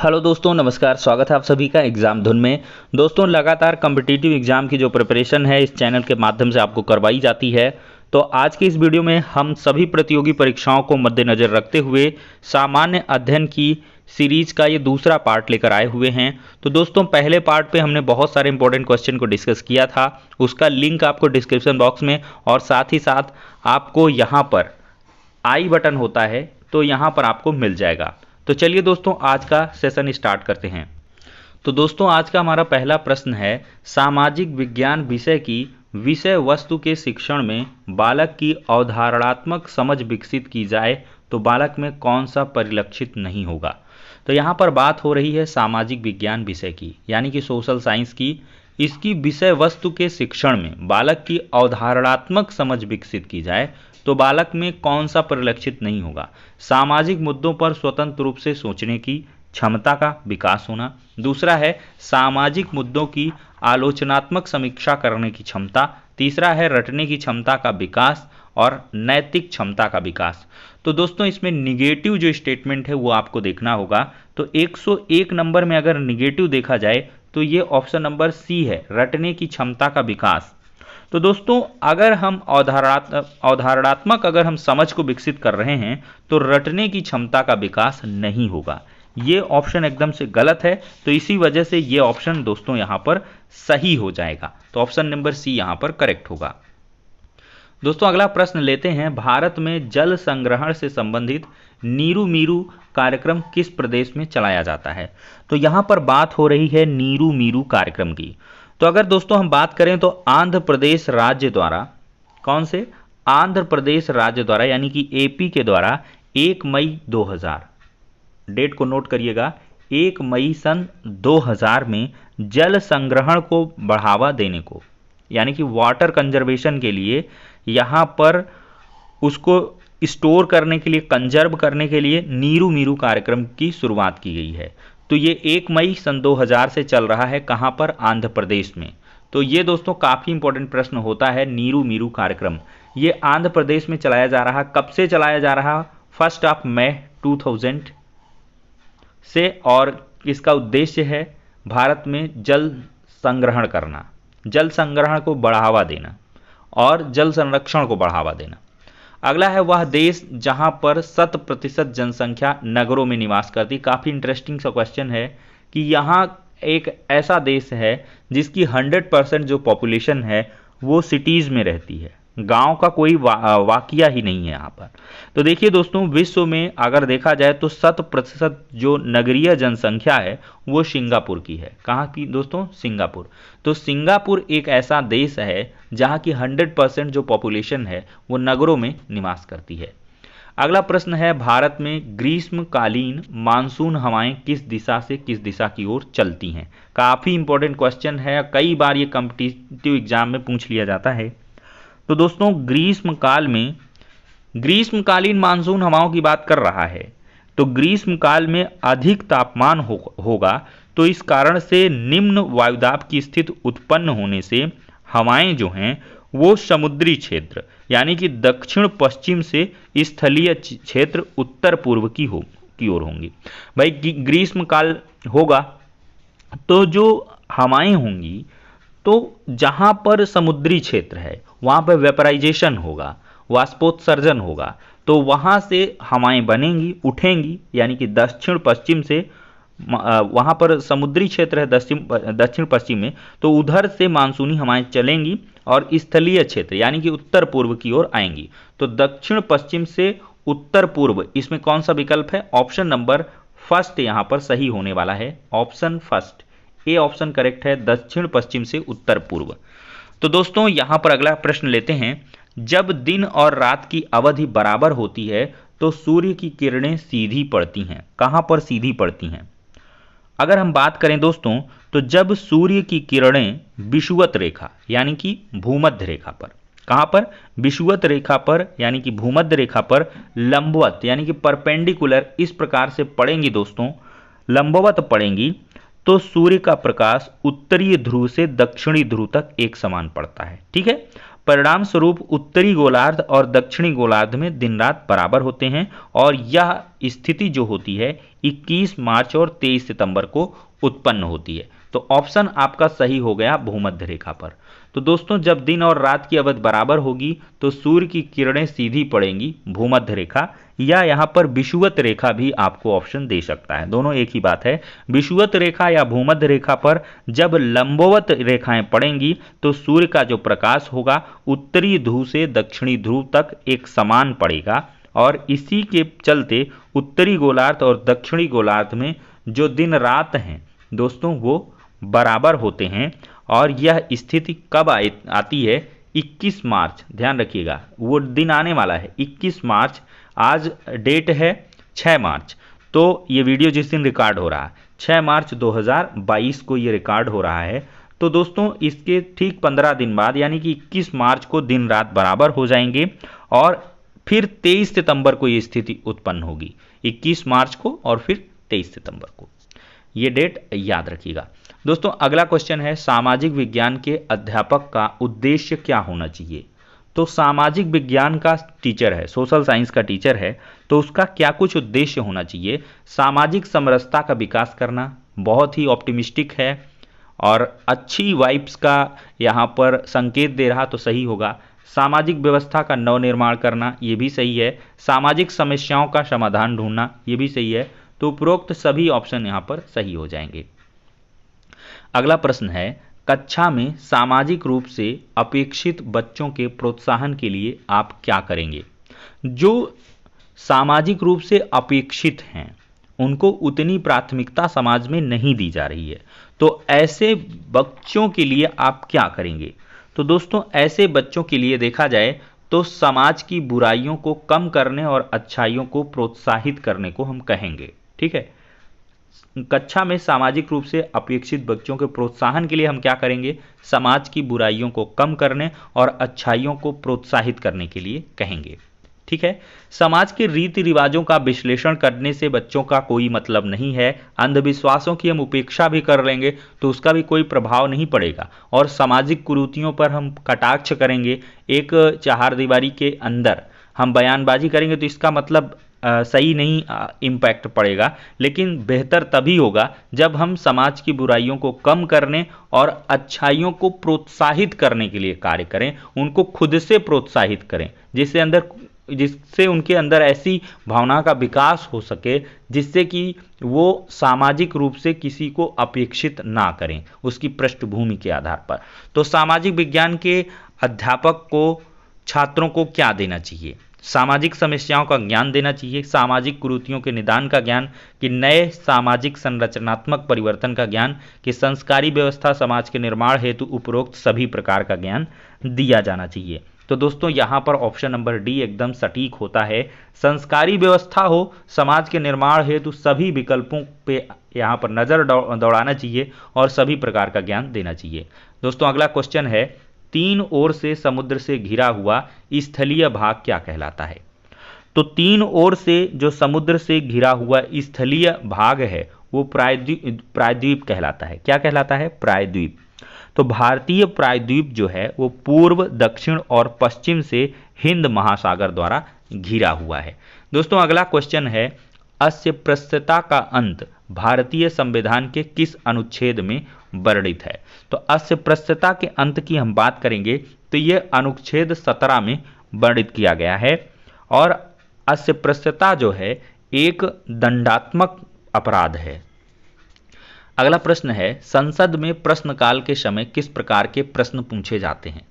Hello दोस्तों, नमस्कार। स्वागत है आप सभी का एग्ज़ाम धुन में। दोस्तों, लगातार कॉम्पिटिटिव एग्ज़ाम की जो प्रिपरेशन है इस चैनल के माध्यम से आपको करवाई जाती है। तो आज की इस वीडियो में हम सभी प्रतियोगी परीक्षाओं को मद्देनज़र रखते हुए सामान्य अध्ययन की सीरीज का ये दूसरा पार्ट लेकर आए हुए हैं। तो दोस्तों, पहले पार्ट पे हमने बहुत सारे इंपॉर्टेंट क्वेश्चन को डिस्कस किया था। उसका लिंक आपको डिस्क्रिप्शन बॉक्स में और साथ ही साथ आपको यहाँ पर आई बटन होता है तो यहाँ पर आपको मिल जाएगा। तो चलिए दोस्तों, आज का सेशन स्टार्ट करते हैं। तो दोस्तों, आज का हमारा पहला प्रश्न है, सामाजिक विज्ञान विषय की विषय वस्तु के शिक्षण में बालक की अवधारणात्मक समझ विकसित की जाए तो बालक में कौन सा परिलक्षित नहीं होगा। तो यहाँ पर बात हो रही है सामाजिक विज्ञान विषय की, यानी कि सोशल साइंस की। इसकी विषय वस्तु के शिक्षण में बालक की अवधारणात्मक समझ विकसित की जाए तो बालक में कौन सा परिलक्षित नहीं होगा। सामाजिक मुद्दों पर स्वतंत्र रूप से सोचने की क्षमता का विकास होना। दूसरा है सामाजिक मुद्दों की आलोचनात्मक समीक्षा करने की क्षमता। तीसरा है रटने की क्षमता का विकास और नैतिक क्षमता का विकास। तो दोस्तों, इसमें निगेटिव जो स्टेटमेंट है वो आपको देखना होगा। तो 101 नंबर में अगर निगेटिव देखा जाए तो ये ऑप्शन नंबर सी है, रटने की क्षमता का विकास। तो दोस्तों, अगर हम अवधारणात्मक अगर हम समझ को विकसित कर रहे हैं तो रटने की क्षमता का विकास नहीं होगा। ये ऑप्शन एकदम से गलत है। तो इसी वजह से ये ऑप्शन दोस्तों यहाँ पर सही हो जाएगा। तो ऑप्शन नंबर सी यहाँ पर करेक्ट होगा। दोस्तों, अगला प्रश्न लेते हैं, भारत में जल संग्रहण से संबंधित नीरू मीरू कार्यक्रम किस प्रदेश में चलाया जाता है। तो यहाँ पर बात हो रही है नीरू मीरू कार्यक्रम की। तो अगर दोस्तों हम बात करें तो आंध्र प्रदेश राज्य द्वारा, कौन से, आंध्र प्रदेश राज्य द्वारा यानी कि एपी के द्वारा 1 मई 2000, डेट को नोट करिएगा, 1 मई सन 2000 में जल संग्रहण को बढ़ावा देने को, यानी कि वाटर कंजर्वेशन के लिए, यहाँ पर उसको स्टोर करने के लिए, कंजर्व करने के लिए नीरू मीरू कार्यक्रम की शुरुआत की गई है। तो ये 1 मई सन 2000 से चल रहा है, कहाँ पर, आंध्र प्रदेश में। तो ये दोस्तों काफ़ी इंपॉर्टेंट प्रश्न होता है। नीरू मीरू कार्यक्रम ये आंध्र प्रदेश में चलाया जा रहा, कब से चलाया जा रहा, 1 मई 2000 से। और इसका उद्देश्य है भारत में जल संग्रहण करना, जल संग्रहण को बढ़ावा देना और जल संरक्षण को बढ़ावा देना। अगला है वह देश जहां पर 100% जनसंख्या नगरों में निवास करती। काफ़ी इंटरेस्टिंग सा क्वेश्चन है कि यहाँ एक ऐसा देश है जिसकी 100% जो पॉपुलेशन है वो सिटीज़ में रहती है, गांव का कोई वाकया ही नहीं है यहाँ पर। तो देखिए दोस्तों, विश्व में अगर देखा जाए तो 100% जो नगरीय जनसंख्या है वो सिंगापुर की है। कहाँ की दोस्तों, सिंगापुर। तो सिंगापुर एक ऐसा देश है जहाँ की 100% जो पॉपुलेशन है वो नगरों में निवास करती है। अगला प्रश्न है, भारत में ग्रीष्मकालीन मानसून हवाएं किस दिशा से किस दिशा की ओर चलती हैं। काफ़ी इंपॉर्टेंट क्वेश्चन है, कई बार ये कॉम्पिटिटिव एग्जाम में पूछ लिया जाता है। तो दोस्तों, ग्रीष्मकालीन मानसून हवाओं की बात कर रहा है। तो ग्रीष्मकाल में अधिक तापमान होगा, तो इस कारण से निम्न वायुदाब की स्थिति उत्पन्न होने से हवाएं जो हैं वो समुद्री क्षेत्र यानी कि दक्षिण पश्चिम से स्थलीय क्षेत्र उत्तर पूर्व की ओर होंगी। भाई, ग्रीष्मकाल होगा तो जो हवाएं होंगी, तो जहां पर समुद्री क्षेत्र है वहां पर वेपराइजेशन होगा, वाष्पोत्सर्जन होगा, तो वहां से हवाएं बनेंगी, उठेंगी, यानी कि दक्षिण पश्चिम से, वहां पर समुद्री क्षेत्र है दक्षिण पश्चिम में, तो उधर से मानसूनी हवाएं चलेंगी और स्थलीय क्षेत्र यानी कि उत्तर पूर्व की ओर आएंगी। तो दक्षिण पश्चिम से उत्तर पूर्व, इसमें कौन सा विकल्प है, ऑप्शन नंबर फर्स्ट यहां पर सही होने वाला है। Option first, A option correct है, दक्षिण पश्चिम से उत्तर पूर्व। तो दोस्तों, यहां पर अगला प्रश्न लेते हैं, जब दिन और रात की अवधि बराबर होती है तो सूर्य की किरणें सीधी पड़ती हैं। कहां पर सीधी पड़ती हैं? अगर हम बात करें दोस्तों, तो जब सूर्य की किरणें विषुवत रेखा यानी कि भूमध्य रेखा पर, कहां पर, विषुवत रेखा पर यानी कि भूमध्य रेखा पर लंबवत यानी कि परपेंडिकुलर इस प्रकार से पड़ेंगी दोस्तों, लंबवत पड़ेंगी, तो सूर्य का प्रकाश उत्तरीय ध्रुव से दक्षिणी ध्रुव तक एक समान पड़ता है। ठीक है, परिणाम स्वरूप उत्तरी गोलार्ध और दक्षिणी गोलार्ध में दिन रात बराबर होते हैं और यह स्थिति जो होती है 21 मार्च और 23 सितंबर को उत्पन्न होती है। तो ऑप्शन आपका सही हो गया भूमध्य रेखा पर। तो दोस्तों जब दिन और रात की अवधि बराबर होगी तो सूर्य की किरणें सीधी पड़ेंगी भूमध्य रेखा, या यहाँ पर विषुवत रेखा भी आपको ऑप्शन दे सकता है, दोनों एक ही बात है। विषुवत रेखा या भूमध्य रेखा पर जब लंबवत रेखाएं पड़ेंगी तो सूर्य का जो प्रकाश होगा उत्तरी ध्रुव से दक्षिणी ध्रुव तक एक समान पड़ेगा और इसी के चलते उत्तरी गोलार्ध और दक्षिणी गोलार्ध में जो दिन रात हैं दोस्तों वो बराबर होते हैं। और यह स्थिति कब आती है? 21 मार्च, ध्यान रखिएगा वो दिन आने वाला है 21 मार्च। आज डेट है 6 मार्च, तो ये वीडियो जिस दिन रिकॉर्ड हो रहा है 6 मार्च 2022 को ये रिकॉर्ड हो रहा है। तो दोस्तों इसके ठीक 15 दिन बाद यानी कि 21 मार्च को दिन रात बराबर हो जाएंगे और फिर 23 सितंबर को ये स्थिति उत्पन्न होगी, 21 मार्च को और फिर 23 सितंबर को। ये डेट याद रखिएगा। दोस्तों अगला क्वेश्चन है, सामाजिक विज्ञान के अध्यापक का उद्देश्य क्या होना चाहिए? तो सामाजिक विज्ञान का टीचर है, सोशल साइंस का टीचर है, तो उसका क्या कुछ उद्देश्य होना चाहिए? सामाजिक समरसता का विकास करना, बहुत ही ऑप्टिमिस्टिक है और अच्छी वाइब्स का यहाँ पर संकेत दे रहा तो सही होगा। सामाजिक व्यवस्था का नवनिर्माण करना, ये भी सही है। सामाजिक समस्याओं का समाधान ढूंढना, ये भी सही है। तो उपरोक्त सभी ऑप्शन यहाँ पर सही हो जाएंगे। अगला प्रश्न है, कक्षा में सामाजिक रूप से अपेक्षित बच्चों के प्रोत्साहन के लिए आप क्या करेंगे? जो सामाजिक रूप से अपेक्षित हैं उनको उतनी प्राथमिकता समाज में नहीं दी जा रही है, तो ऐसे बच्चों के लिए आप क्या करेंगे? तो दोस्तों ऐसे बच्चों के लिए देखा जाए तो समाज की बुराइयों को कम करने और अच्छाइयों को प्रोत्साहित करने को हम कहेंगे। ठीक है, कक्षा में सामाजिक रूप से अपेक्षित बच्चों के प्रोत्साहन के लिए हम क्या करेंगे? समाज की बुराइयों को कम करने और अच्छाइयों को प्रोत्साहित करने के लिए कहेंगे। ठीक है, समाज के रीति रिवाजों का विश्लेषण करने से बच्चों का कोई मतलब नहीं है। अंधविश्वासों की हम उपेक्षा भी कर लेंगे तो उसका भी कोई प्रभाव नहीं पड़ेगा और सामाजिक कुरीतियों पर हम कटाक्ष करेंगे, एक चारदीवारी के अंदर हम बयानबाजी करेंगे तो इसका मतलब सही नहीं इम्पैक्ट पड़ेगा। लेकिन बेहतर तभी होगा जब हम समाज की बुराइयों को कम करने और अच्छाइयों को प्रोत्साहित करने के लिए कार्य करें, उनको खुद से प्रोत्साहित करें, जिससे उनके अंदर ऐसी भावना का विकास हो सके जिससे कि वो सामाजिक रूप से किसी को अपेक्षित ना करें उसकी पृष्ठभूमि के आधार पर। तो सामाजिक विज्ञान के अध्यापक को छात्रों को क्या देना चाहिए? सामाजिक समस्याओं का ज्ञान देना चाहिए, सामाजिक कुरीतियों के निदान का ज्ञान, कि नए सामाजिक संरचनात्मक परिवर्तन का ज्ञान, कि संस्कारी व्यवस्था समाज के निर्माण हेतु उपरोक्त सभी प्रकार का ज्ञान दिया जाना चाहिए। तो दोस्तों यहाँ पर ऑप्शन नंबर डी एकदम सटीक होता है। संस्कारी व्यवस्था हो, समाज के निर्माण हेतु सभी विकल्पों पे यहाँ पर नजर दौड़ाना चाहिए और सभी प्रकार का ज्ञान देना चाहिए। दोस्तों अगला क्वेश्चन है, तीन ओर से समुद्र से घिरा हुआ स्थलीय भाग क्या कहलाता है? तो तीन ओर से जो समुद्र से घिरा हुआ स्थलीय भाग है वो प्रायद्वीप कहलाता है। क्या कहलाता है? प्रायद्वीप। तो भारतीय प्रायद्वीप जो है वो पूर्व, दक्षिण और पश्चिम से हिंद महासागर द्वारा घिरा हुआ है। दोस्तों अगला क्वेश्चन है, अस्पृश्यता का अंत भारतीय संविधान के किस अनुच्छेद में वर्णित है? तो अस्पृश्यता के अंत की हम बात करेंगे तो यह अनुच्छेद 17 में वर्णित किया गया है और अस्पृश्यता जो है एक दंडात्मक अपराध है। अगला प्रश्न है, संसद में प्रश्नकाल के समय किस प्रकार के प्रश्न पूछे जाते हैं?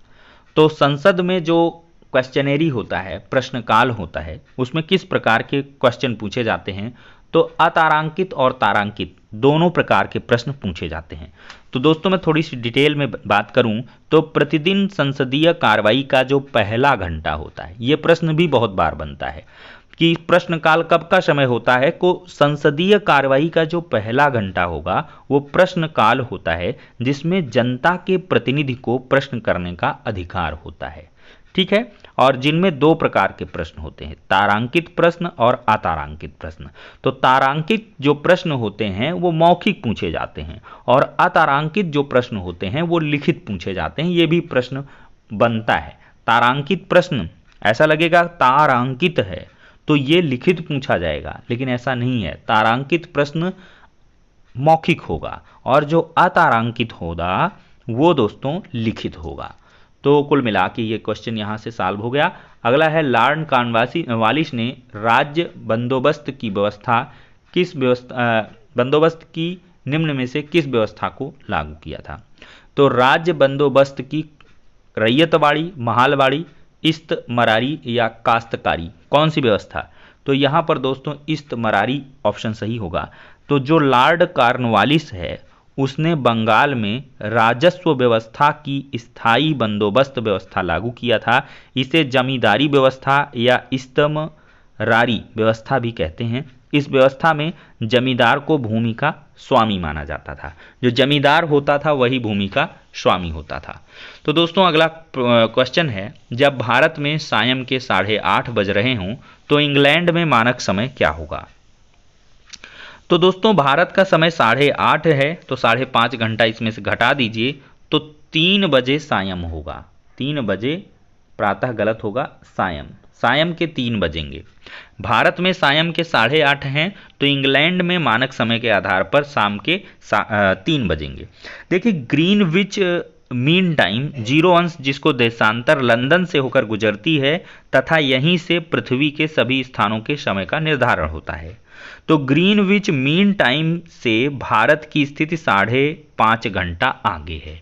तो संसद में जो क्वेश्चनरी होता है, प्रश्नकाल होता है, उसमें किस प्रकार के क्वेश्चन पूछे जाते हैं? तो अतारांकित और तारांकित दोनों प्रकार के प्रश्न पूछे जाते हैं। तो दोस्तों मैं थोड़ी सी डिटेल में बात करूं तो प्रतिदिन संसदीय कार्रवाई का जो पहला घंटा होता है, ये प्रश्न भी बहुत बार बनता है कि प्रश्नकाल कब का समय होता है। को संसदीय कार्रवाई का जो पहला घंटा होगा वो प्रश्नकाल होता है जिसमें जनता के प्रतिनिधि को प्रश्न करने का अधिकार होता है। ठीक है, और जिनमें दो प्रकार के प्रश्न होते हैं, तारांकित प्रश्न और अतारांकित प्रश्न। तो तारांकित जो प्रश्न होते हैं वो मौखिक पूछे जाते हैं और अतारांकित जो प्रश्न होते हैं वो लिखित पूछे जाते हैं। ये भी प्रश्न बनता है, तारांकित प्रश्न, ऐसा लगेगा तारांकित है तो ये लिखित पूछा जाएगा, लेकिन ऐसा नहीं है। तारांकित प्रश्न मौखिक होगा और जो अतारांकित होगा वो दोस्तों लिखित होगा। तो कुल मिला के ये क्वेश्चन यहाँ से सॉल्व हो गया। अगला है लॉर्ड कॉर्नवालिस ने राज्य बंदोबस्त की निम्न में से किस व्यवस्था को लागू किया था? तो राज्य बंदोबस्त की रैयतवाड़ी, महालवाड़ी, इस्तमरारी या काश्तकारी, कौन सी व्यवस्था? तो यहाँ पर दोस्तों इस्तमरारी ऑप्शन सही होगा। तो जो लॉर्ड कॉर्नवालिस है उसने बंगाल में राजस्व व्यवस्था की स्थायी बंदोबस्त व्यवस्था लागू किया था। इसे जमींदारी व्यवस्था या इस्तमरारी व्यवस्था भी कहते हैं। इस व्यवस्था में जमींदार को भूमि का स्वामी माना जाता था। जो जमींदार होता था वही भूमि का स्वामी होता था। तो दोस्तों अगला क्वेश्चन है, जब भारत में सायं के 8:30 बज रहे हों तो इंग्लैंड में मानक समय क्या होगा? तो दोस्तों भारत का समय 8:30 है, तो 5.5 घंटा इसमें से घटा दीजिए तो 3 बजे सायं होगा। 3 बजे प्रातः गलत होगा, सायं के 3 बजेंगे। भारत में सायं के 8:30 हैं तो इंग्लैंड में मानक समय के आधार पर शाम के 3 बजेंगे। देखिए ग्रीनविच मीन टाइम 0 अंश जिसको देशांतर लंदन से होकर गुजरती है तथा यहीं से पृथ्वी के सभी स्थानों के समय का निर्धारण होता है। तो ग्रीनविच मीन टाइम से भारत की स्थिति 5.5 घंटा आगे है,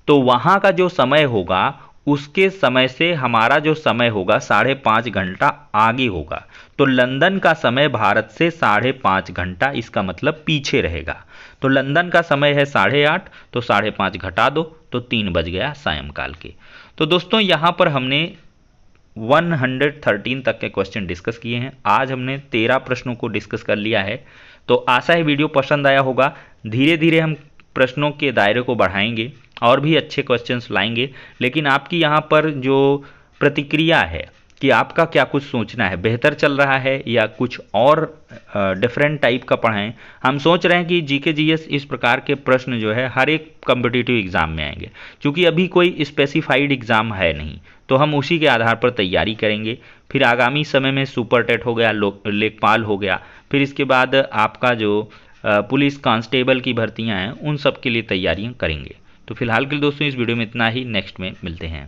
तो वहां का जो समय होगा उसके समय से हमारा जो समय होगा 5.5 घंटा आगे होगा। तो लंदन का समय भारत से 5.5 घंटा इसका मतलब पीछे रहेगा। तो लंदन का समय है 8:30, तो 5.5 घटा दो तो 3 बज गया सायंकाल के। तो दोस्तों यहाँ पर हमने 113 तक के क्वेश्चन डिस्कस किए हैं। आज हमने 13 प्रश्नों को डिस्कस कर लिया है। तो आशा है वीडियो पसंद आया होगा। धीरे धीरे हम प्रश्नों के दायरे को बढ़ाएंगे और भी अच्छे क्वेश्चंस लाएंगे, लेकिन आपकी यहाँ पर जो प्रतिक्रिया है कि आपका क्या कुछ सोचना है, बेहतर चल रहा है या कुछ और डिफरेंट टाइप का पढ़ाएं। हम सोच रहे हैं कि जीके जीएस इस प्रकार के प्रश्न जो है हर एक कम्पिटिटिव एग्जाम में आएंगे, क्योंकि अभी कोई स्पेसिफाइड एग्जाम है नहीं, तो हम उसी के आधार पर तैयारी करेंगे। फिर आगामी समय में सुपर टेट हो गया, लेखपाल हो गया, फिर इसके बाद आपका जो पुलिस कांस्टेबल की भर्तियां हैं उन सब के लिए तैयारियां करेंगे। तो फिलहाल के लिए दोस्तों इस वीडियो में इतना ही, नेक्स्ट में मिलते हैं।